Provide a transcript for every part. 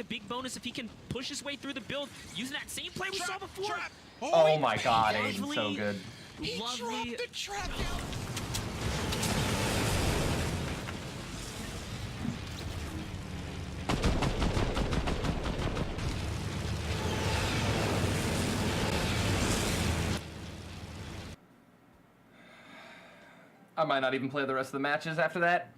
the big bonus if he can push his way through the build using that same play we saw before. Trap. Oh my god, Aydan, so good. He Lovely. dropped the trap down. I might not even play the rest of the matches after that.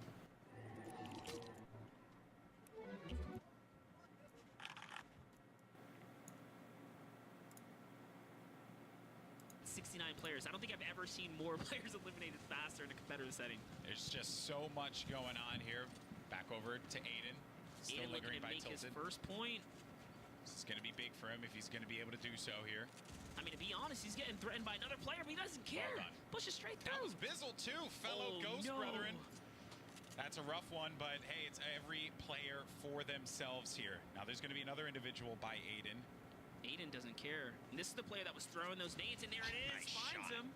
Players. I don't think I've ever seen more players eliminated faster in a competitive setting. There's just so much going on here. Back over to Aydan. Still Aydan looking to make his first point. This is going to be big for him if he's going to be able to do so here. I mean, to be honest, he's getting threatened by another player, but he doesn't care. Pushes straight through. That was Bizzle too, fellow Ghost Brethren. That's a rough one, but hey, it's every player for themselves here. Now there's going to be another individual by Aydan. Aydan doesn't care. And this is the player that was throwing those nades, and there it is. Nice Finds shot. him.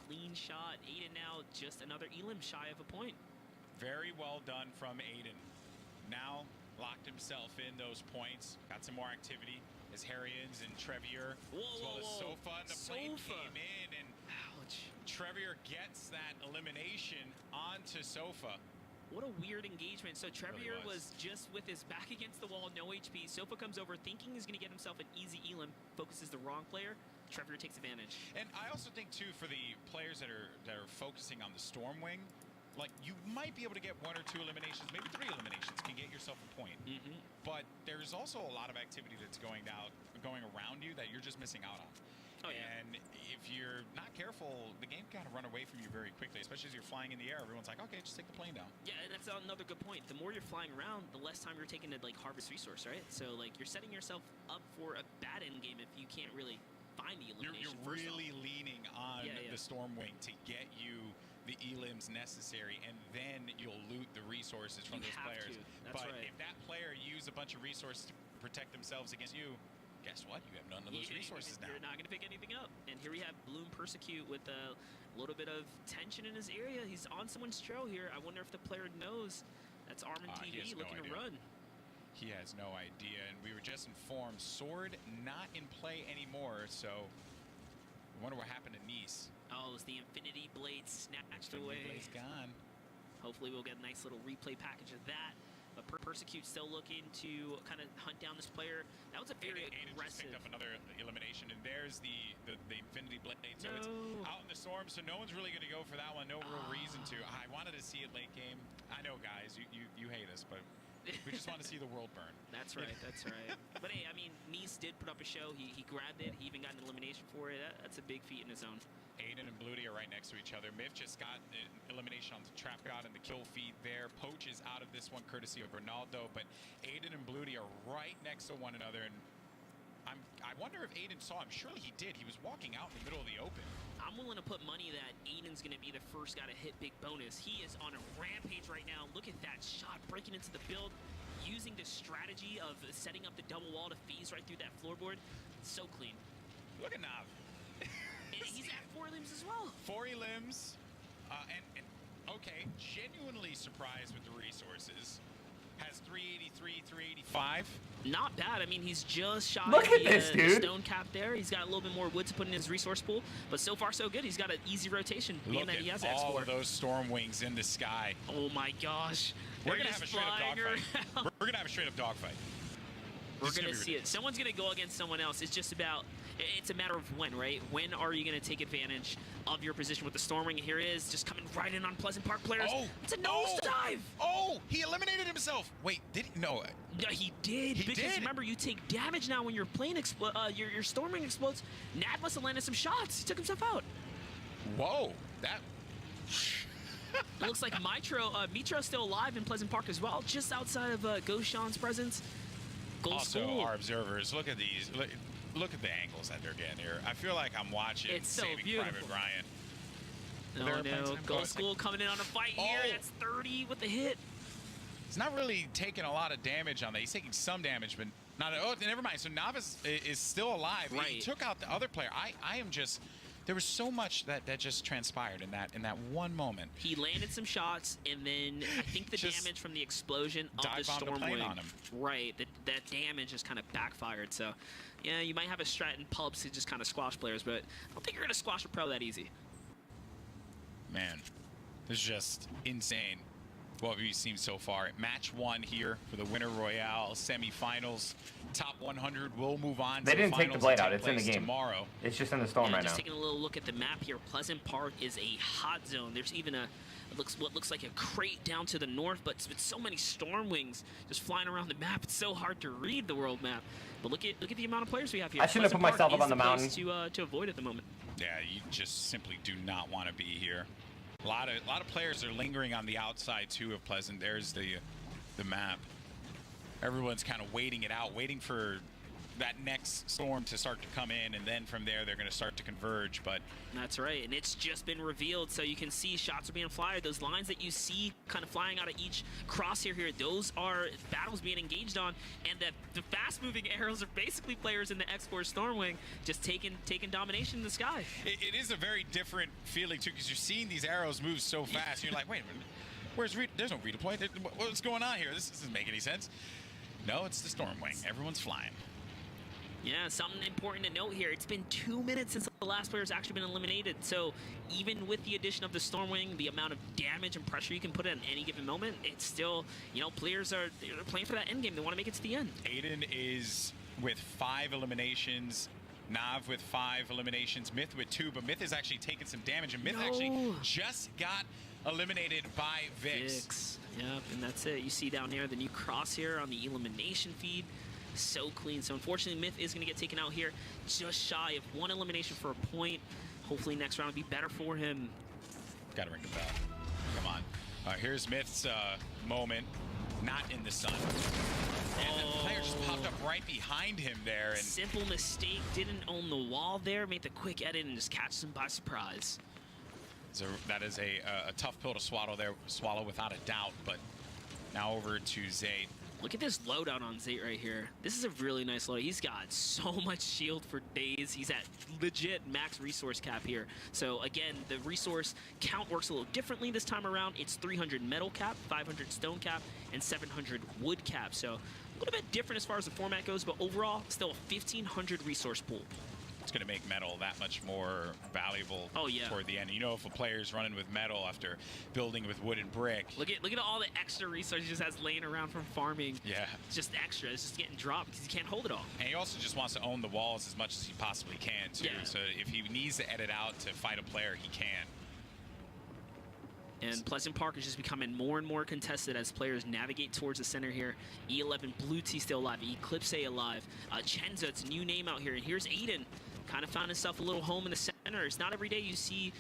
Clean shot. Aydan now just another Elim shy of a point. Very well done from Aydan. Now locked himself in those points. Got some more activity as Harrians and Trevier, as well as Sofa. And the flame came in, and Trevier gets that elimination onto Sofa. What a weird engagement. So Trevier really was just with his back against the wall, no HP. Sofa comes over thinking he's going to get himself an easy Elim, focuses the wrong player. Trevier takes advantage. And I also think too, for the players that are focusing on the Stormwing, like you might be able to get 1 or 2 eliminations, maybe 3 eliminations can get yourself a point. But there's also a lot of activity that's going around you that you're just missing out on. Oh, yeah. And if you're not careful, the game can kind of run away from you very quickly, especially as you're flying in the air. Everyone's like, okay, just take the plane down. Yeah, and that's another good point. The more you're flying around, the less time you're taking to like harvest resource, right? So like you're setting yourself up for a bad end game if you can't really find the elimination. You're really leaning on the Stormwing to get you the elims necessary, and then you'll loot the resources from those players. But if that player used a bunch of resources to protect themselves against you, guess what? You have none of those resources now. You're not going to pick anything up. And here we have Bloom Persecute with a little bit of tension in his area. He's on someone's trail here. I wonder if the player knows. That's Armin TV looking to run. He has no idea. And we were just informed, Sword not in play anymore. So I wonder what happened to Nice. Oh, it was the Infinity Blade snatched away. Blade's gone. Hopefully we'll get a nice little replay package of that. But Persecute still looking to kind of hunt down this player. That was a very aggressive. Just picked up another elimination, and there's the Infinity Blade. So it's out in the storm, so no one's really going to go for that one. No real reason to. I wanted to see it late game. I know, guys, you hate us, but we just want to see the world burn. That's right, that's right. But hey, I mean, Nice did put up a show. He grabbed it. He even got an elimination for it. That's a big feat in his own. Aydan and Bloody are right next to each other. Miff just got an elimination on the Trap God and the kill feed there. Poach is out of this one courtesy of Ronaldo, but Aydan and Bloody are right next to one another, and I wonder if Aydan saw him. Surely he did. He was walking out in the middle of the open. I'm willing to put money that Aydan's going to be the first guy to hit big bonus. He is on a rampage right now. Look at that shot breaking into the build, using the strategy of setting up the double wall to phase right through that floorboard. So clean. Look at Nav. He's at 4 limbs as well. 4 limbs, and okay, genuinely surprised with the resources. Has 383, 385. Not bad. I mean, he's just shy of the stone cap there. He's got a little bit more wood to put in his resource pool, but so far so good. He's got an easy rotation. Look at he has all of those storm wings in the sky. Oh my gosh. We're gonna have a straight up dogfight. We're gonna have a straight up dogfight. We're going to see it. Someone's going to go against someone else. It's just about, it's a matter of when, right? When are you going to take advantage of your position with the Stormwing? Here it is, just coming right in on Pleasant Park players. Oh, it's a nosedive. Oh, he eliminated himself. Wait, did he? No. Yeah, he did. Because remember, you take damage now when your plane your Stormwing explodes. Nad must have landed some shots. He took himself out. Whoa, that. It looks like Mitro's still alive in Pleasant Park as well, just outside of Goshan's presence. Also, our observers, look at these. Look at the angles that they're getting here. I feel like I'm watching Saving Private Ryan. Oh no, Gold School coming in on a fight here. That's 30 with the hit. He's not really taking a lot of damage on that. He's taking some damage, but not. Oh, never mind. So Navis is still alive. Right. He took out the other player. I am just. there was so much that just transpired in that one moment. He landed some shots, and then I think the damage from the explosion of the Stormwing, on him. Right, that damage just kind of backfired. So, yeah, you might have a strat in pubs to just kind of squash players, but I don't think you're going to squash a pro that easy. Man, this is just insane what we've seen so far. Match 1 here for the Winter Royale semifinals. Top 100 will move on. They didn't take the blade out. It's in the game. Tomorrow. It's just in the storm right now. Just taking a little look at the map here. Pleasant Park is a hot zone. There's even what looks like a crate down to the north, but with so many Stormwings just flying around the map, it's so hard to read the world map. But look at the amount of players we have here. I shouldn't have put myself up on the mountain to avoid at the moment. Yeah, you just simply do not want to be here. A lot of players are lingering on the outside too of Pleasant. There's the map. Everyone's kind of waiting it out, waiting for that next storm to start to come in, and then from there they're going to start to converge. But that's right, and it's just been revealed, so you can see shots are being fired. Those lines that you see kind of flying out of each crosshair here, those are battles being engaged on, and the fast-moving arrows are basically players in the X-Force Stormwing just taking domination in the sky. It is a very different feeling too, because you're seeing these arrows move so fast. You're like, wait a minute, there's no redeploy. What's going on here? This doesn't make any sense. No, it's the Stormwing. Everyone's flying. Yeah, something important to note here. It's been 2 minutes since the last player's actually been eliminated. So even with the addition of the Stormwing, the amount of damage and pressure you can put in any given moment, it's still, players they're playing for that end game. They want to make it to the end. Aydan is with 5 eliminations. Nav with 5 eliminations. Myth with 2, but Myth has actually taken some damage, and Myth actually just got eliminated by Vix. Yep, and that's it. You see down there the new crosshair on the elimination feed. So clean. So unfortunately, Myth is going to get taken out here, just shy of 1 elimination for a point. Hopefully next round will be better for him. Got to ring the bell. Come on. All right, here's Myth's moment. Not in the sun. And the player just popped up right behind him there. And simple mistake. Didn't own the wall there. Made the quick edit and just catch him by surprise. So that is a tough pill to swallow without a doubt. But now over to Zayt. Look at this loadout on Zayt right here. This is a really nice loadout. He's got so much shield for days. He's at legit max resource cap here. So again, the resource count works a little differently this time around. It's 300 metal cap, 500 stone cap, and 700 wood cap. So a little bit different as far as the format goes, but overall, still a 1,500 resource pool. It's going to make metal that much more valuable toward the end. You know, if a player's running with metal after building with wood and brick. Look at all the extra resources he just has laying around from farming. Yeah. It's just extra. It's just getting dropped because he can't hold it all. And he also just wants to own the walls as much as he possibly can, too. Yeah. So if he needs to edit out to fight a player, he can. And Pleasant Park is just becoming more and more contested as players navigate towards the center here. E11, Blue Tea still alive. Eclipse alive. Chenza, it's a new name out here. And here's Aydan. Kind of found himself a little home in the center. It's not every day you see,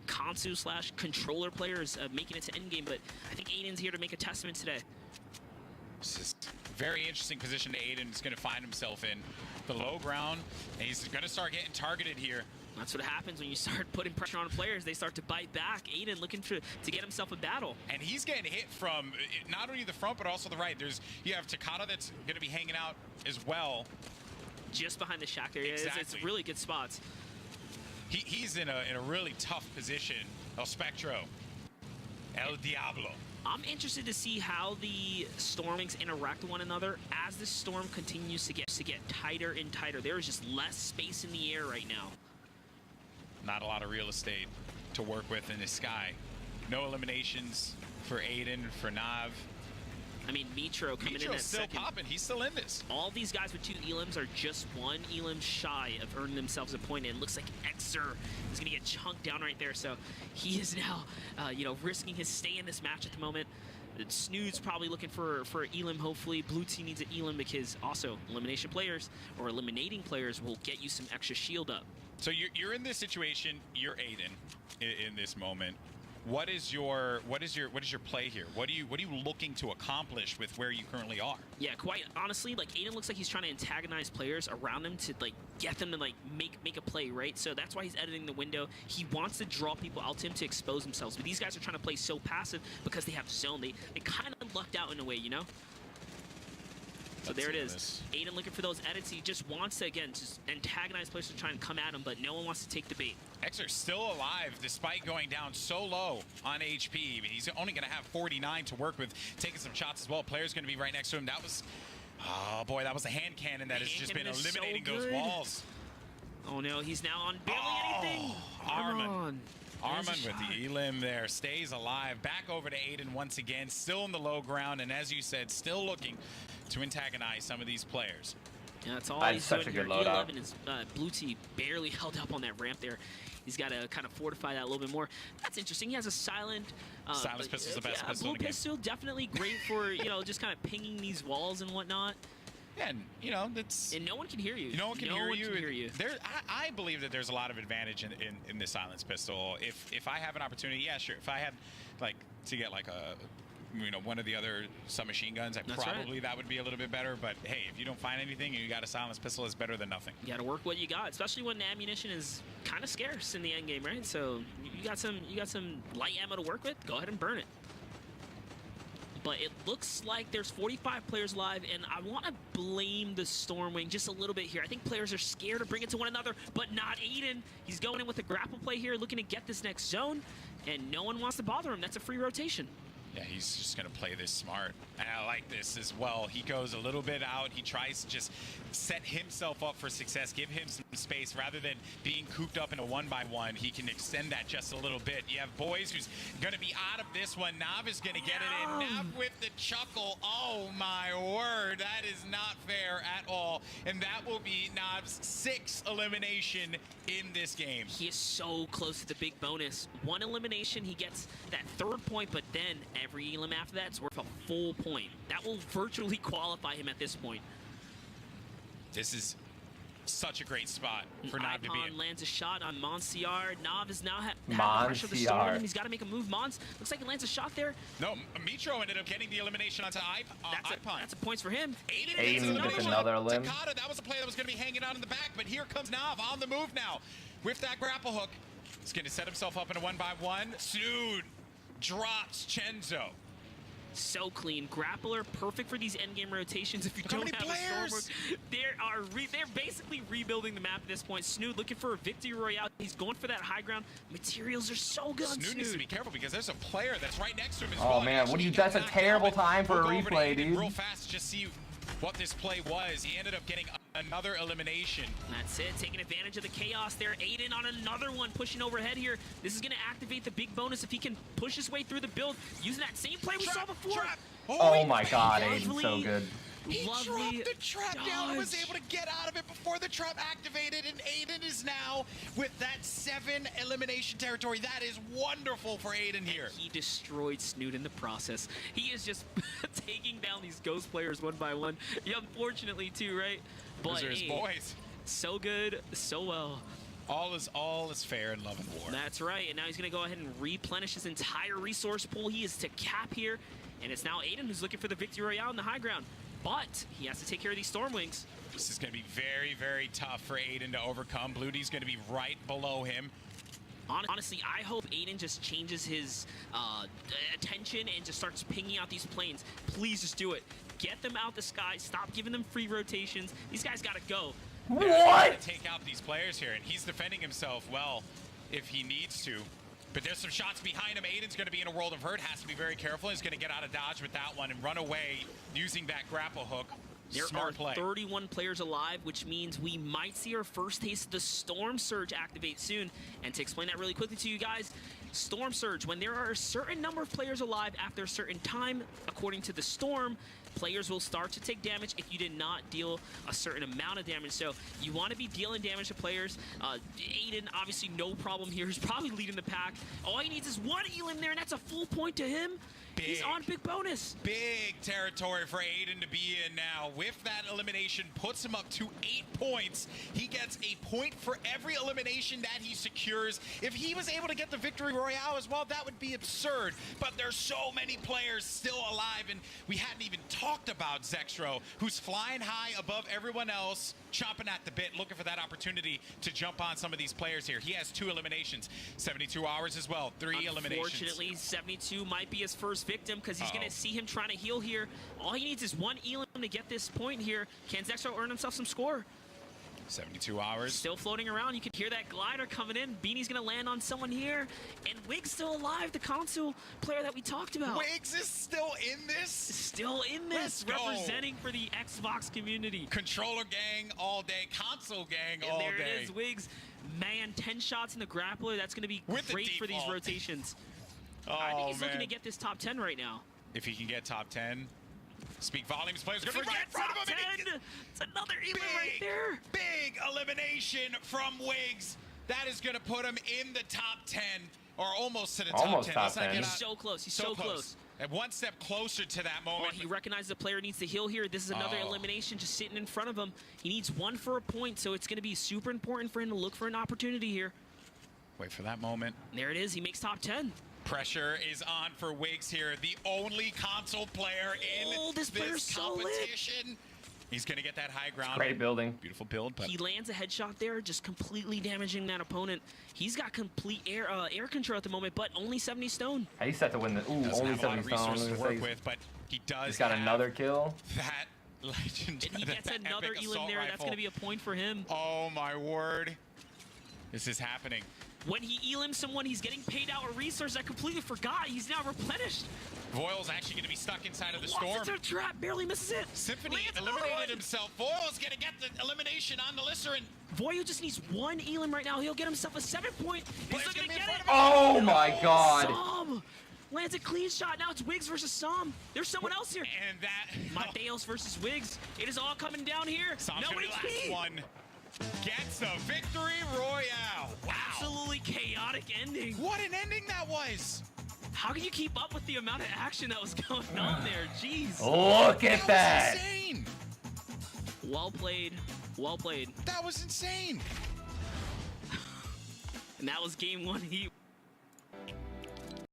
Kansu/controller players making it to endgame, but I think Aydan's here to make a testament today. This is a very interesting position that Aydan is going to find himself in. The low ground, and he's going to start getting targeted here. That's what happens when you start putting pressure on players. They start to bite back. Aydan looking to get himself a battle. And he's getting hit from not only the front, but also the right. You have Takata that's going to be hanging out as well. Just behind the shack there. Exactly. It's really good spots. He's in a really tough position. El Spectro. El Diablo. I'm interested to see how the Stormwings interact with one another as the storm continues to get tighter and tighter. There is just less space in the air right now. Not a lot of real estate to work with in the sky. No eliminations for Aydan, for Nav. I mean, Mitro coming in at still second. Popping. He's still in this. All these guys with 2 elims are just 1 elim shy of earning themselves a point. And it looks like Xer is going to get chunked down right there. So he is now, risking his stay in this match at the moment. Snood's probably looking for an elim, hopefully. Blue Team needs an elim because also elimination players or eliminating players will get you some extra shield up. So you're in this situation. You're Aydan in this moment. What is your play here? What are you looking to accomplish with where you currently are? Yeah, quite honestly, Aydan looks like he's trying to antagonize players around him to get them to make a play, right? So that's why he's editing the window. He wants to draw people out to him to expose themselves. But these guys are trying to play so passive because they have zone. They kind of lucked out in a way, you know? So there it is. Aydan looking for those edits. He just wants to, again, just antagonize players to try and come at him, but no one wants to take the bait. Exer's still alive despite going down so low on HP. He's only going to have 49 to work with, taking some shots as well. Player's going to be right next to him. That was, oh boy, that was a hand cannon that has just been eliminating those walls. Oh no, he's now on barely anything. Arman with the elim there, stays alive. Back over to Aydan once again, still in the low ground, and as you said, still looking to antagonize some of these players. Yeah, that's all That's such a good loadout. His blue tee barely held up on that ramp there. He's got to kind of fortify that a little bit more. That's interesting. He has a silent. Silence pistol's the best pistol in the blue game. pistol, definitely great for just kind of pinging these walls and whatnot. Yeah, and that's. And no one can hear you. No one can hear you. I believe that there's a lot of advantage in this silence pistol. If I have an opportunity, yeah, sure. If I had to get like a one of the other submachine guns, that would be a little bit better. But hey, if you don't find anything and you got a silence pistol, it's better than nothing. You got to work what you got, especially when ammunition is kind of scarce in the end game, right? So you got some light ammo to work with. Go ahead and burn it. But it looks like there's 45 players live, and I want to blame the Stormwing just a little bit here. I think players are scared to bring it to one another, but not Aydan. He's going in with a grapple play here, looking to get this next zone, and no one wants to bother him. That's a free rotation. Yeah, he's just going to play this smart. And I like this as well. He goes a little bit out. He tries to just set himself up for success, give him some space. Rather than being cooped up in a 1-by-1, he can extend that just a little bit. You have Boys who's going to be out of this one. Nav is going to get it in. Nav with the chuckle. Oh, my word. That is not fair at all. And that will be Nav's 6th elimination in this game. He is so close to the big bonus. 1 elimination, he gets that 3rd point, but then every elim after that is worth a full point. That will virtually qualify him at this point. This is such a great spot for Nav to be in. Lands a shot on Monsiar. Nav is now having pressure of the storm. He's got to make a move. Mons looks like he lands a shot there. No, Mitro ended up getting the elimination onto Ipon. That's a points for him. Aydan gets another limb. Takata, that was a play that was going to be hanging out in the back, but here comes Nav on the move now with that grapple hook. He's going to set himself up in a 1-by-1. Soon drops Chenzo. So clean. Grappler, perfect for these endgame rotations. If you don't have a Stormwing, they're basically rebuilding the map at this point. Snood looking for a victory royale. He's going for that high ground. Materials are so good. Snood needs to be careful because there's a player that's right next to him as well. Oh man, what do you? That's a terrible time for a replay, dude. Real fast to just see what this play was. He ended up getting another elimination. That's it, taking advantage of the chaos there. Aydan on another one, pushing overhead here. This is going to activate the big bonus if he can push his way through the build using that same play we saw before. Oh my god, Aydan's so good. He dropped the trap down and was able to get out of it before the trap activated, and Aydan is now with that 7 elimination territory. That is wonderful for Aydan here. And he destroyed Snood in the process. He is just taking down these ghost players 1-by-1. Yeah, unfortunately too, right? But those are his boys. So good, so well. All is fair in love and war. That's right, and now he's going to go ahead and replenish his entire resource pool. He is to cap here, and it's now Aydan who's looking for the victory royale on the high ground. But he has to take care of these Stormwings. This is going to be very, very tough for Aydan to overcome. Blue D's going to be right below him. Honestly, I hope Aydan just changes his attention and just starts pinging out these planes. Please just do it. Get them out the sky. Stop giving them free rotations. These guys got to go. What? Take out these players here, and he's defending himself well if he needs to. But there's some shots behind him. Aydan's going to be in a world of hurt. Has to be very careful. He's going to get out of dodge with that one and run away using that grapple hook. There are 31 players alive, which means we might see our first taste of the Storm Surge activate soon. And to explain that really quickly to you guys, Storm Surge, when there are a certain number of players alive after a certain time, according to the Storm, players will start to take damage if you did not deal a certain amount of damage. So you want to be dealing damage to players. Aydan, obviously no problem here. He's probably leading the pack. All he needs is 1 elim there, and that's a full point to him. He's on big bonus. Big territory for Aydan to be in now. With that elimination, puts him up to 8 points. He gets a point for every elimination that he secures. If he was able to get the victory royale as well, that would be absurd. But there's so many players still alive, and we hadn't even talked about Zextro, who's flying high above everyone else, chomping at the bit, looking for that opportunity to jump on some of these players here. He has 2 eliminations, 72 hours as well, 3 eliminations. Unfortunately, 72 might be his first victim because he's going to see him trying to heal here. All he needs is 1 elim to get this point here. Can Zextro earn himself some score? 72 hours. Still floating around. You can hear that glider coming in. Beanie's going to land on someone here. And Wig's still alive, the console player that we talked about. Wiggs is still in this? Still in this, Let's go. representing for the Xbox community. Controller gang all day, console gang all And there day. it is, Wiggs. Man, 10 shots in the grappler. That's going to be With the great for these default. rotations. Oh, I think he's man. looking to get this top 10 right now. If he can get top 10, speak volumes. Players going to be right in Forget front top of him. 10. It's another Elam right there. Big elimination from Wiggs. That is going to put him in the top 10, or almost to the Almost top 10. top Let's not 10. get He's out- so close. He's so close. And one step closer to that Well, moment. he recognizes the player needs to heal here. This is another Oh. elimination just sitting in front of him. He needs one for a point, so it's going to be super important for him to look for an opportunity here. Wait for that moment. There it is. He makes top 10. Pressure is on for Wiggs here, the only console player in Oh, this player's so lit. competition. He's going to get that high ground. Great building. Beautiful build, but He lands a headshot there, just completely damaging that opponent. He's got complete air control at the moment, but only 70 stone. He's set to win the. Ooh, doesn't only have a lot 70 of stone. resources to He's work with, but he does got have another kill. that legend. And he gets that another epic Elam assault there. That's rifle. going to be a point for him. Oh, my word. This is happening. When he elims someone, he's getting paid out a resource. I completely forgot. He's now replenished. Voil's actually going to be stuck inside of the Walks storm. into a trap, barely misses it. Symphony Lands another eliminated one. himself. Voil's going to get the elimination on the Licerin. Voyo just needs one Elam right now. He'll get himself a 7-point. He's Player's looking to gonna be in get it. front of Oh my God. Som lands a clean shot. Now it's Wiggs versus Som. There's someone else here. And that... Mateos versus Wiggs. It is all coming down here. Sam's No gonna be the HP. last one. Gets the victory royale. Wow. Absolutely chaotic ending. What an ending that was. How can you keep up with the amount of action that was going on there? Jeez. Look at That that. was insane. Well played. Well played. That was insane. And that was game one.